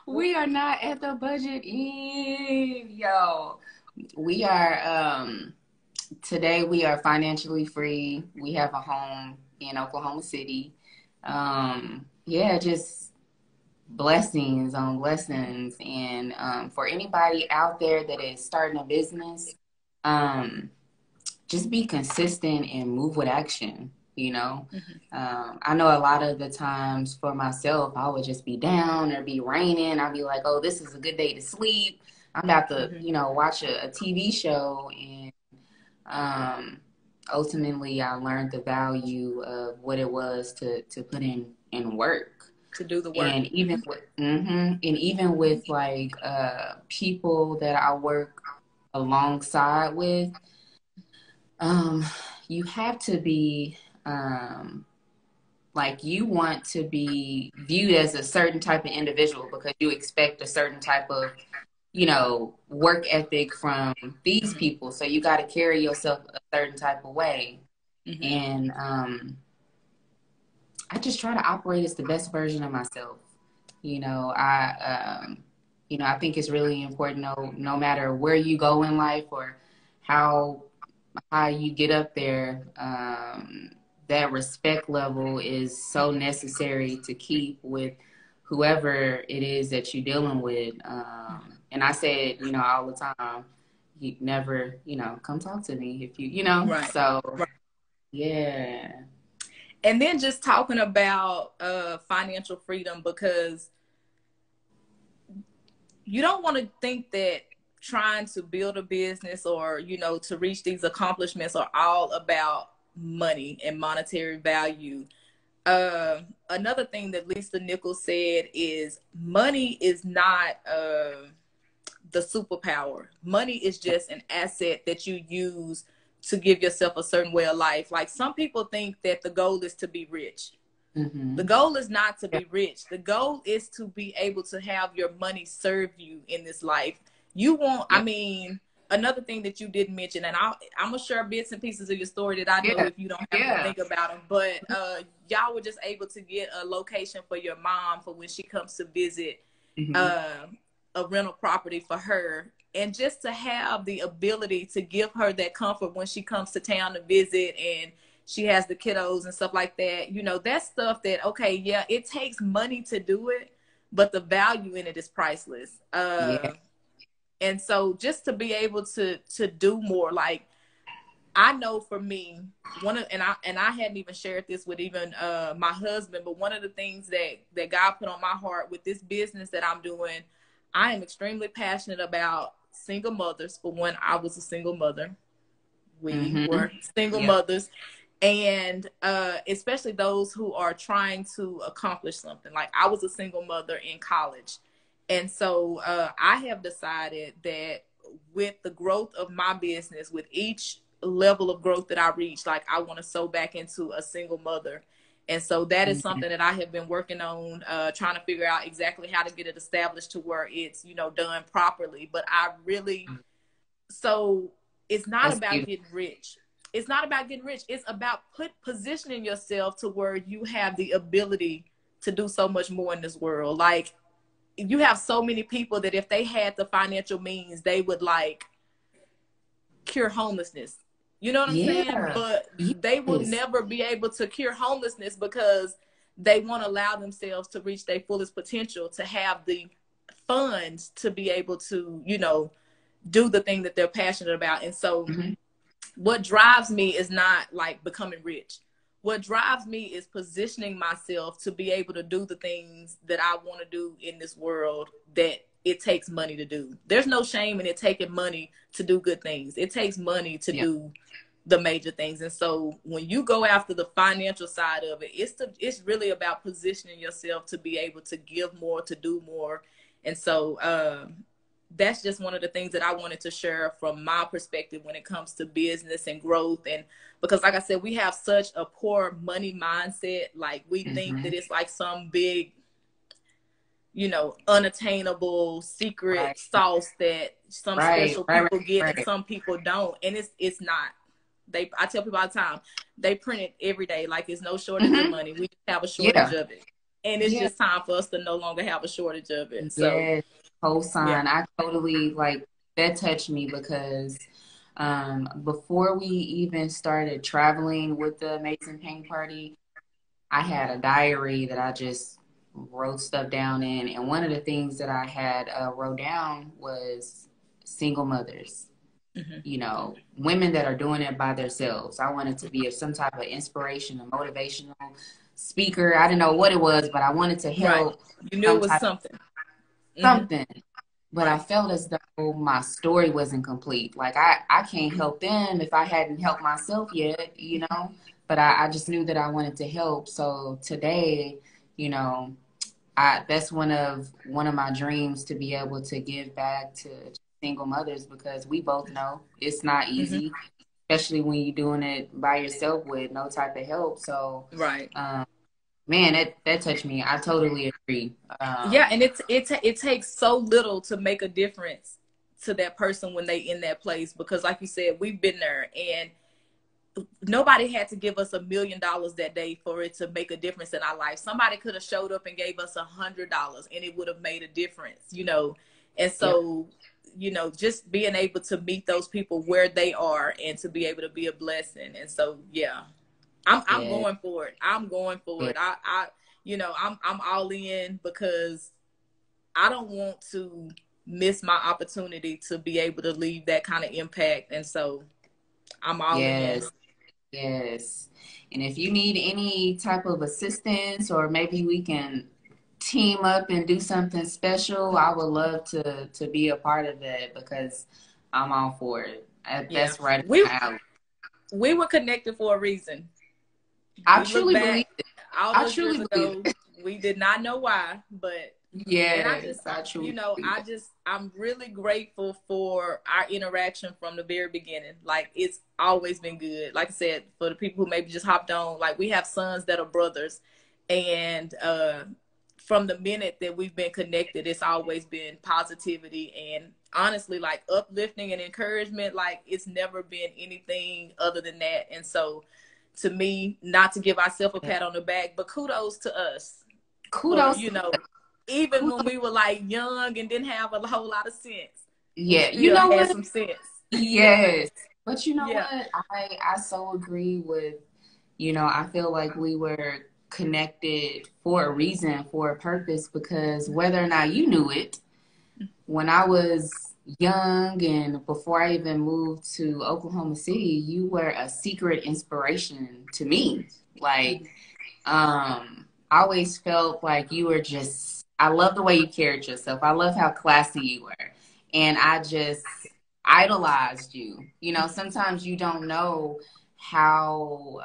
Well, We are not at the budget end, yo. We are today we are financially free. We have a home in Oklahoma City. Yeah, just blessings on blessings. And for anybody out there that is starting a business, um, just be consistent and move with action. You know, I know a lot of the times for myself, I would just be down or be raining. I'd be like, oh, this is a good day to sleep. I'm about to, you know, watch a TV show. And ultimately, I learned the value of what it was to put in work. to do the work. And even with, and even with like people that I work alongside with, you have to be like you want to be viewed as a certain type of individual because you expect a certain type of, you know, work ethic from these people. So you got to carry yourself a certain type of way. And I just try to operate as the best version of myself. You know, I think it's really important. No matter where you go in life or how you get up there, that respect level is so necessary to keep with whoever it is that you're dealing with. And I say it, you know, all the time. You never, you know, come talk to me if you know. Right. So, Right. yeah. And then just talking about financial freedom, because you don't want to think that trying to build a business or, you know, to reach these accomplishments are all about money and monetary value. Another thing that Lisa Nichols said is money is not the superpower. Money is just an asset that you use to give yourself a certain way of life. Like some people think that the goal is to be rich. The goal is not to be rich. The goal is to be able to have your money serve you in this life. You want, I mean, another thing that you didn't mention, and I'm going to share bits and pieces of your story that I know if you don't have to think about them, but y'all were just able to get a location for your mom for when she comes to visit a rental property for her. And just to have the ability to give her that comfort when she comes to town to visit and she has the kiddos and stuff like that. You know, that's stuff that, okay, yeah, it takes money to do it, but the value in it is priceless. And so just to be able to do more, like I know for me, and I hadn't even shared this with even my husband, but one of the things that God put on my heart with this business that I'm doing, I am extremely passionate about single mothers. For when I was a single mother, we were single mothers. And especially those who are trying to accomplish something. Like I was a single mother in college. And so I have decided that with the growth of my business, with each level of growth that I reach, like I want to sew back into a single mother. And so that is something that I have been working on, trying to figure out exactly how to get it established to where it's, you know, done properly. But I really, so it's not That's about beautiful. getting rich. It's not about getting rich. It's about positioning yourself to where you have the ability to do so much more in this world. Like you have so many people that if they had the financial means, they would like cure homelessness. You know what I'm saying? But they will never be able to cure homelessness because they won't allow themselves to reach their fullest potential, to have the funds to be able to, you know, do the thing that they're passionate about. And so what drives me is not like becoming rich. What drives me is positioning myself to be able to do the things that I want to do in this world that it takes money to do. There's no shame in it taking money to do good things. It takes money to do the major things. And so when you go after the financial side of it, it's really about positioning yourself to be able to give more, to do more. And so that's just one of the things that I wanted to share from my perspective when it comes to business and growth. And because like I said, we have such a poor money mindset. Like we think that it's like some big, you know, unattainable secret sauce that some special people get and some people don't. And it's not. I tell people all the time, they print it every day. Like it's no shortage of money. We just have a shortage of it. And it's just time for us to no longer have a shortage of it. So co-sign. I totally, like, that touched me because before we even started traveling with the Amazing Paint Party, I had a diary that I just wrote stuff down in. And one of the things that I had wrote down was single mothers. You know, women that are doing it by themselves. I wanted to be some type of inspiration, a motivational speaker. I didn't know what it was, but I wanted to help. You knew it was something. Something. But I felt as though my story wasn't complete. Like I can't help them if I hadn't helped myself yet, you know. But I just knew that I wanted to help. So today, you know, that's one of my dreams, to be able to give back to single mothers, because we both know it's not easy, especially when you're doing it by yourself with no type of help. So man, that touched me. I totally agree. And it takes so little to make a difference to that person when they in that place, because like you said, we've been there, and nobody had to give us $1 million that day for it to make a difference in our life. Somebody could have showed up and gave us $100 and it would have made a difference, you know. And so you know, just being able to meet those people where they are and to be able to be a blessing. And so, I'm going for it. I'm going for it. I you know, I'm all in, because I don't want to miss my opportunity to be able to leave that kind of impact. And so I'm all in. Yes. And if you need any type of assistance, or maybe we can team up and do something special, I would love to be a part of that, because I'm all for it. That's right. We were connected for a reason. I truly believe it. All those years ago, we did not know why, but I'm really grateful for our interaction from the very beginning. Like, it's always been good. Like I said, for the people who maybe just hopped on, like, we have sons that are brothers, and from the minute that we've been connected, it's always been positivity and honestly, like, uplifting and encouragement. Like, it's never been anything other than that. And so, to me, not to give ourselves a pat on the back, but kudos to us. Kudos, you know, even when we were like young and didn't have a whole lot of sense. You know had what? some sense. Yes, but you know what? I so agree with. You know, I feel like we were connected for a reason, for a purpose, because whether or not you knew it, when I was young and before I even moved to Oklahoma City, you were a secret inspiration to me. Like, I always felt like you were just, I love the way you carried yourself. I love how classy you were. And I just idolized you. You know, sometimes you don't know how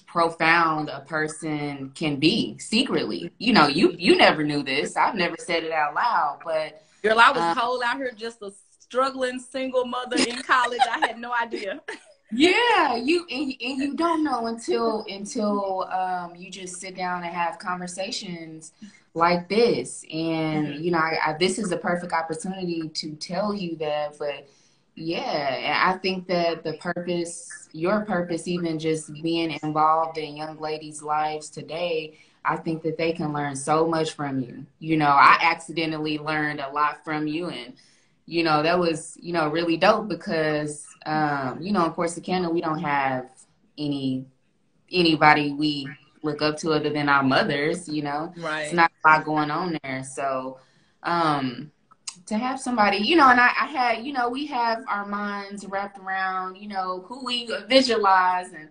profound a person can be secretly. You know, you never knew this. I've never said it out loud, but girl, I was whole out here just a struggling single mother in college. I had no idea. Yeah, you don't know until you just sit down and have conversations like this, and you know, this is a perfect opportunity to tell you that. But yeah, I think that your purpose, even just being involved in young ladies' lives today, I think that they can learn so much from you. You know, I accidentally learned a lot from you, and you know, that was, you know, really dope, because you know, in Corsicana, we don't have anybody we look up to other than our mothers, you know. Right. It's not a lot going on there. So to have somebody, you know, and I had, you know, we have our minds wrapped around, you know, who we visualize, and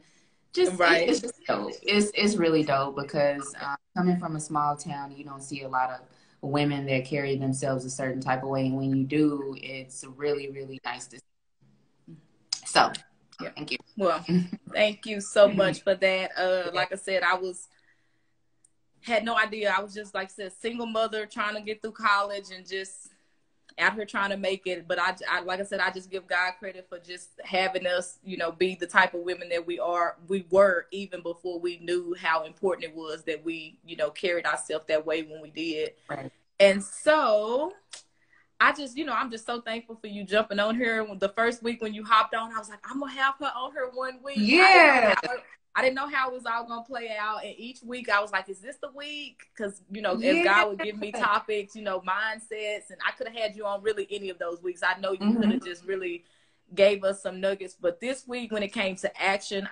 just it's just dope. It's really dope, because coming from a small town, you don't see a lot of women that carry themselves a certain type of way. And when you do, it's really, really nice to see. So, Yeah. thank you. Well, thank you so much for that. Like I said, had no idea. I was just, like I said, single mother trying to get through college and just out here trying to make it. But I like I said, I just give God credit for just having us, you know, be the type of women that we were even before we knew how important it was that we, you know, carried ourselves that way when we did. Right. And so I just, you know, I'm just so thankful for you jumping on here. The first week when you hopped on, I was like, I'm gonna have her on her 1 week. Yeah. I didn't know how it was all gonna play out. And each week I was like, is this the week? Because, you know, as God would give me topics, you know, mindsets, and I could have had you on really any of those weeks. I know you could have just really gave us some nuggets. But this week, when it came to action,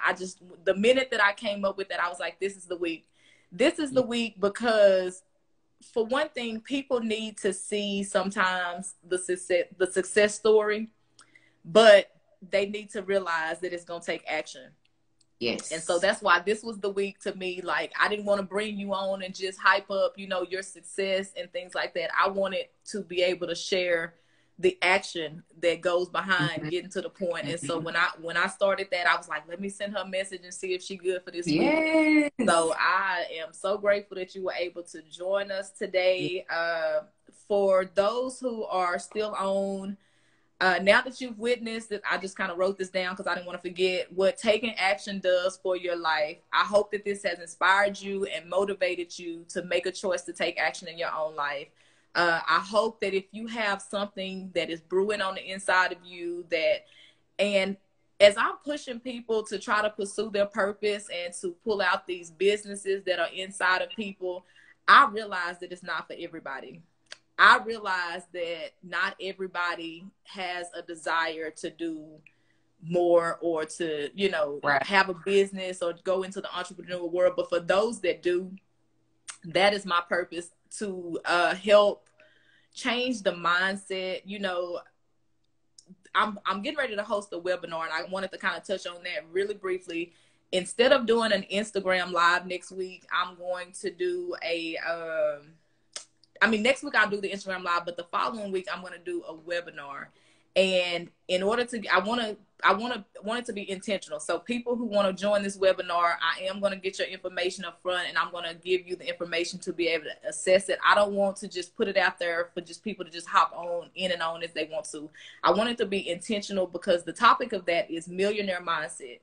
the minute that I came up with that, I was like, this is the week. This is the week because, for one thing, people need to see sometimes the success story, but they need to realize that it's going to take action. Yes. And so that's why this was the week to me. Like, I didn't want to bring you on and just hype up, you know, your success and things like that. I wanted to be able to share the action that goes behind getting to the point. And so when I started that, I was like, let me send her a message and see if she's good for this week. So I am so grateful that you were able to join us today. For those who are still on, now that you've witnessed it, I just kind of wrote this down because I didn't want to forget what taking action does for your life. I hope that this has inspired you and motivated you to make a choice to take action in your own life. I hope that if you have something that is brewing on the inside of you, and as I'm pushing people to try to pursue their purpose and to pull out these businesses that are inside of people, I realize that it's not for everybody. I realize that not everybody has a desire to do more or to, you know, have a business or go into the entrepreneurial world. But for those that do, that is my purpose, to help change the mindset. You know, I'm getting ready to host a webinar, and I wanted to kind of touch on that really briefly. Instead of doing an Instagram live next week, I'm going to do next week I'll do the Instagram live, but the following week I'm going to do a webinar. And in order to, I want it to be intentional. So people who want to join this webinar, I am going to get your information up front, and I'm going to give you the information to be able to assess it. I don't want to just put it out there for just people to just hop in and on as they want to. I want it to be intentional because the topic of that is millionaire mindset.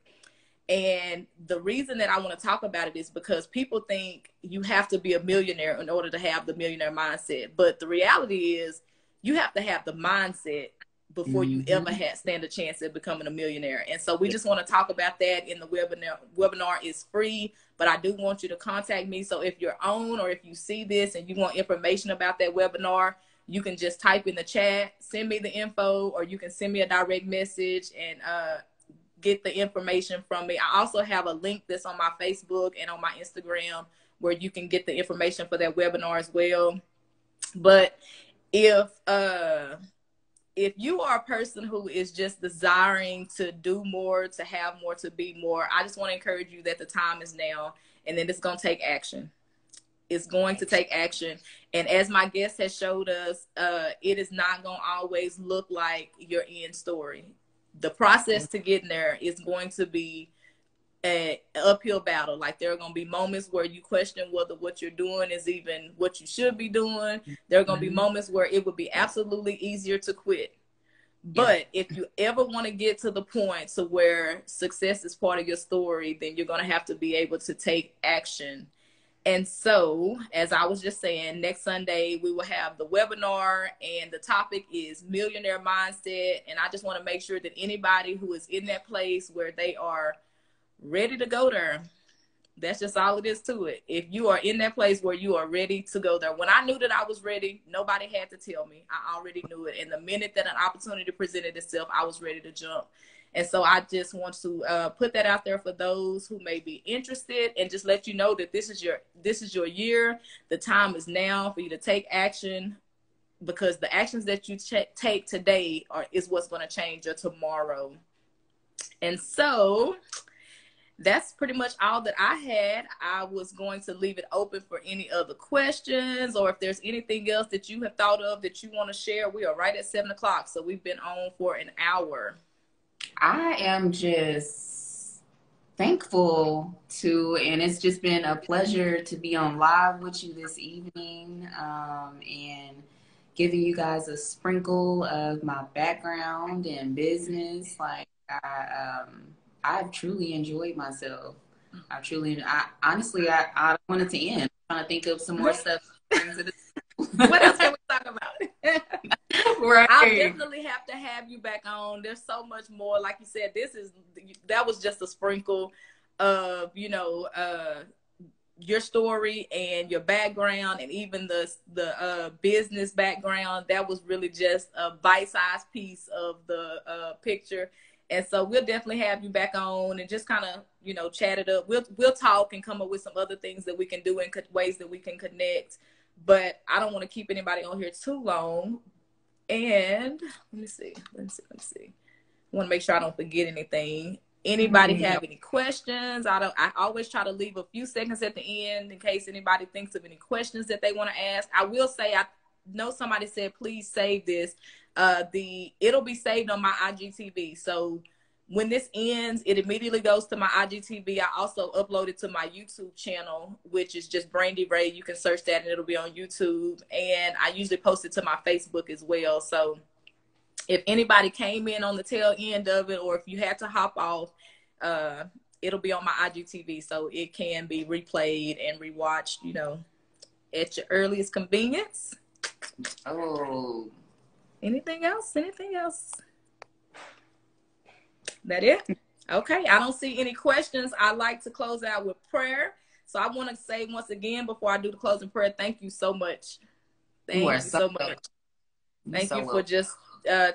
And the reason that I want to talk about it is because people think you have to be a millionaire in order to have the millionaire mindset. But the reality is you have to have the mindset before you ever stand a chance at becoming a millionaire. And so we just want to talk about that in the webinar. Webinar is free, but I do want you to contact me. So if you're on, or if you see this and you want information about that webinar, you can just type in the chat, send me the info, or you can send me a direct message and get the information from me. I also have a link that's on my Facebook and on my Instagram where you can get the information for that webinar as well. But if you are a person who is just desiring to do more, to have more, to be more, I just want to encourage you that the time is now, and then it's going to take action. It's going to take action. And as my guest has showed us, it is not going to always look like your end story. The process to getting there is going to be an uphill battle. Like, there are going to be moments where you question whether what you're doing is even what you should be doing. There are going to be moments where it would be absolutely easier to quit. But if you ever want to get to the point to where success is part of your story, then you're going to have to be able to take action. And so, as I was just saying, next Sunday, we will have the webinar, and the topic is millionaire mindset. And I just want to make sure that anybody who is in that place where they are ready to go there, that's just all it is to it. If you are in that place where you are ready to go there, when I knew that I was ready, nobody had to tell me. I already knew it. And the minute that an opportunity presented itself, I was ready to jump. And so I just want to put that out there for those who may be interested, and just let you know that this is your year. The time is now for you to take action, because the actions that you take today is what's going to change your tomorrow. And so that's pretty much all that I had. I was going to leave it open for any other questions, or if there's anything else that you have thought of that you want to share. We are right at 7 o'clock, so we've been on for an hour. I am just thankful and it's just been a pleasure to be on live with you this evening, and giving you guys a sprinkle of my background and business. Like, I've truly enjoyed myself. Honestly, I don't want it to end. I'm trying to think of some more stuff. What else can we talk about? Right. I'll definitely have to have you back on. There's so much more. Like you said, that was just a sprinkle of, your story and your background, and even the business background. That was really just a bite-sized piece of the picture. And so we'll definitely have you back on and just kind of, chat it up. We'll talk and come up with some other things that we can do and ways that we can connect. But I don't want to keep anybody on here too long. And let me see. I want to make sure I don't forget anything. Anybody have any questions? I always try to leave a few seconds at the end in case anybody thinks of any questions that they want to ask. I will say, I know somebody said, please save this. It'll be saved on my IGTV. So when this ends, it immediately goes to my IGTV. I also upload it to my YouTube channel, which is just Brandy Ray. You can search that and it'll be on YouTube. And I usually post it to my Facebook as well. So if anybody came in on the tail end of it, or if you had to hop off, it'll be on my IGTV. So it can be replayed and rewatched, at your earliest convenience. Oh. Anything else? That it? Okay. I don't see any questions. I like to close out with prayer. So I want to say once again, before I do the closing prayer, thank you so much. Thank you so much. Thank you for just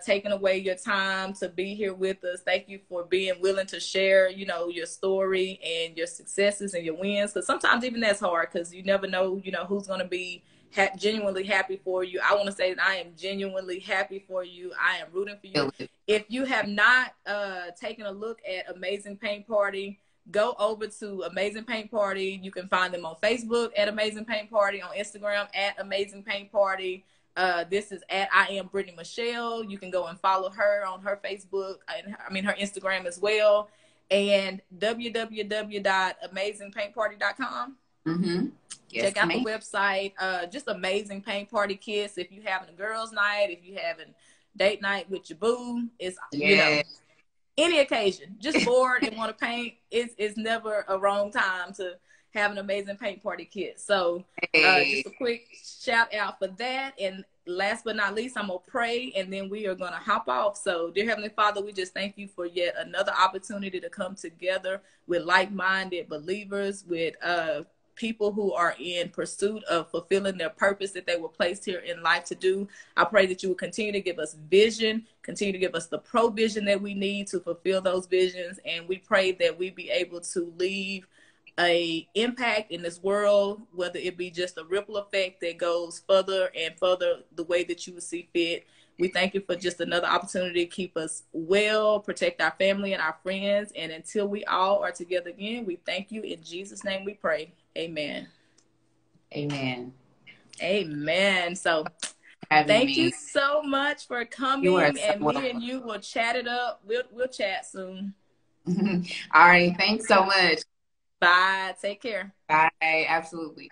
taking away your time to be here with us. Thank you for being willing to share, your story and your successes and your wins. Because sometimes even that's hard, because you never know, who's going to be genuinely happy for you. I want to say that I am genuinely happy for you. I am rooting for you. If you have not taken a look at Amazing Paint Party, go over to Amazing Paint Party. You can find them on Facebook at Amazing Paint Party, on Instagram at Amazing Paint Party. This is at I am Brittney Michelle. You can go and follow her on her Facebook and her Instagram as well. And www.amazingpaintparty.com. Yes, check out the website. Just amazing paint party kits. If you're having a girls' night, if you're having date night with your boo, it's any occasion, just bored and want to paint, it's never a wrong time to have an amazing paint party kit. So just a quick shout out for that. And last but not least, I'm going to pray and then we are going to hop off. So dear Heavenly Father, we just thank you for yet another opportunity to come together with like-minded believers, with people who are in pursuit of fulfilling their purpose that they were placed here in life to do. I pray that you will continue to give us vision, continue to give us the provision that we need to fulfill those visions. And we pray that we be able to leave a impact in this world, whether it be just a ripple effect that goes further and further the way that you would see fit. We thank you for just another opportunity to keep us well, protect our family and our friends. And until we all are together again, we thank you. In Jesus' name we pray. Amen. Amen. Amen. So thank you so much for coming. And me and you will chat it up. We'll chat soon. All right. Thanks so much. Bye. Take care. Bye. Absolutely.